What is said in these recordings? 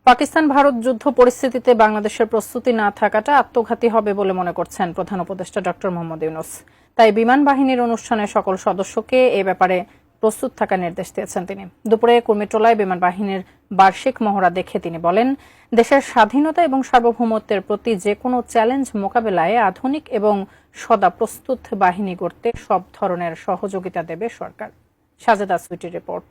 পাকিস্তান ভারত যুদ্ধ পরিস্থিতিতে বাংলাদেশের প্রস্তুতি না থাকাটা আত্মঘাতী হবে বলে মনে করছেন প্রধান উপদেষ্টা ডক্টর মোহাম্মদ ইউনূস। তাই বিমান বাহিনীর অনুষ্ঠানে সকল সদস্যকে এ ব্যাপারে প্রস্তুত থাকার নির্দেশ দিয়েছেন তিনি। দুপুরে কুর্মিটোলায় বিমান বাহিনীর বার্ষিক মহড়া দেখে তিনি বলেন, দেশের স্বাধীনতা এবং সার্বভৌমত্বের প্রতি যে কোনো চ্যালেঞ্জ মোকাবেলায় আধুনিক এবং সদা প্রস্তুত বাহিনী গড়তে সব ধরনের সহযোগিতা দেবে সরকার। সাজেদা সুইটির রিপোর্ট।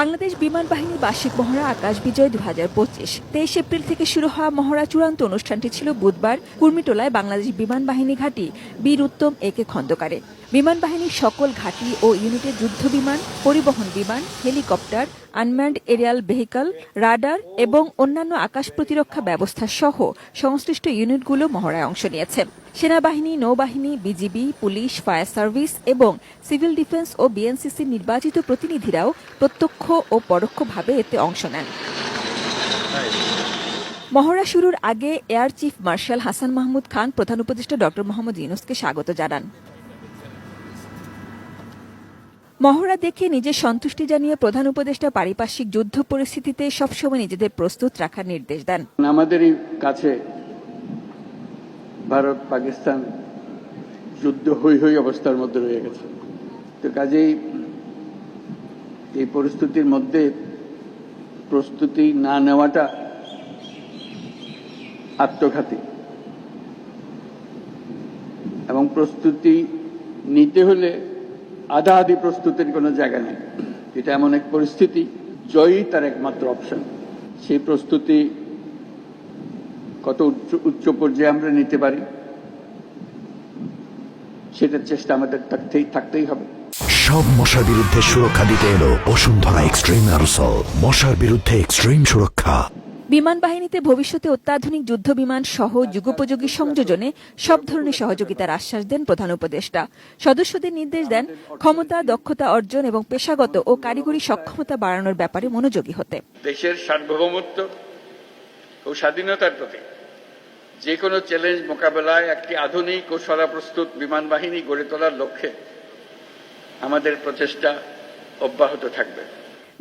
বাংলাদেশ বিমান বাহিনী বার্ষিক মহড়া আকাশ বিজয় 2025। 23 এপ্রিল থেকে শুরু হওয়া মহড়া চূড়ান্ত অনুষ্ঠানটি ছিল বুধবার কুর্মিটোলায় বাংলাদেশ বিমান বাহিনী ঘাঁটি বীর উত্তম একে খন্দকারে। বিমান বাহিনীর সকল ঘাঁটি ও ইউনিটের যুদ্ধ বিমান, পরিবহন বিমান, helicopter, unmanned aerial vehicle, radar এবং অন্যান্য আকাশ প্রতিরক্ষা ব্যবস্থা সহ সংশ্লিষ্ট ইউনিটগুলো মহড়ায় অংশ নিয়েছে। সেনাবাহিনী, নৌবাহিনী, বিজিবি, পুলিশ, ফায়ার সার্ভিস এবং সিভিল ডিফেন্স ও বিএনসিসির নির্বাচিত প্রতিনিধিরাও প্রত্যক্ষ ও পরোক্ষভাবে এতে অংশ নেন। মহড়া শুরুর আগে air chief marshal Hasan Mahmud Khan প্রধান উপদেষ্টা ডক্টর মোহাম্মদ ইউনূসকে স্বাগত জানান। মহড়া দেখে নিজের সন্তুষ্টি জানিয়ে প্রধান উপদেষ্টা পারিপার্শ্বিক যুদ্ধ পরিস্থিতিতে সবসময় নিজেদের প্রস্তুত রাখার নির্দেশ দেন। আমাদেরই কাছে ভারত পাকিস্তান যুদ্ধ হই হই অবস্থার মধ্যে রয়ে গেছে। তো কাজেই এই পরিস্থিতির মধ্যে প্রস্তুতি না নেওয়াটা আত্মঘাতী, এবং প্রস্তুতি নিতে হলে আধা আধি প্রস্তুতির কোনো জায়গা নেই। এটা এমন এক পরিস্থিতি, জয়ই তার একমাত্র অপশন। সেই প্রস্তুতি কত উচ্চ পর্যায়ে আমরা নিতে পারি সেটার চেষ্টা আমাদের থাকতেই হবে। সব মশার বিরুদ্ধে সুরক্ষা দিতে এলো বসুন্ধরা এক্সট্রিম অ্যারোসল, মশার বিরুদ্ধে এক্সট্রিম সুরক্ষা। বিমান বাহিনীতে ভবিষ্যতে অত্যাধুনিক যুদ্ধ বিমান সহ যুগোপযোগী সংযোজনে সব ধরনের সহযোগিতার আশ্বাস দেন প্রধান উপদেষ্টা। সদস্যদের নির্দেশ দেন ক্ষমতা, দক্ষতা অর্জন এবং পেশাগত ও কারিগরি সক্ষমতা বাড়ানোর ব্যাপারে মনোযোগী হতে। দেশের সার্বভৌমত্ব ও স্বাধীনতার প্রতি যে কোনো চ্যালেঞ্জ মোকাবেলায় একটি আধুনিক ও সদা প্রস্তুত বিমান বাহিনী গড়ে তোলার লক্ষ্যে আমাদের প্রচেষ্টা অব্যাহত থাকবে।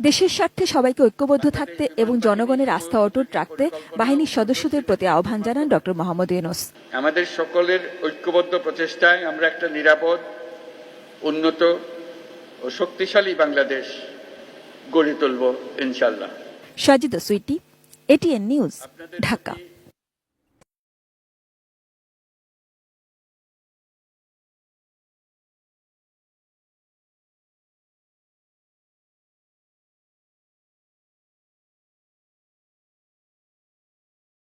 দেশের স্বার্থে সবাইকে ঐক্যবদ্ধ থাকতে এবং জনগণের আস্থা অটুট রাখতে বাহিনীর সদস্যদের প্রতি আহ্বান জানান ডক্টর মোহাম্মদ ইউনূস। আমাদের সকলের ঐক্যবদ্ধ প্রচেষ্টায় আমরা একটা নিরাপদ, উন্নত ও শক্তিশালী বাংলাদেশ গড়ে তুলব ইনশাআল্লাহ। Sajida Sweety, ATN news, Dhaka.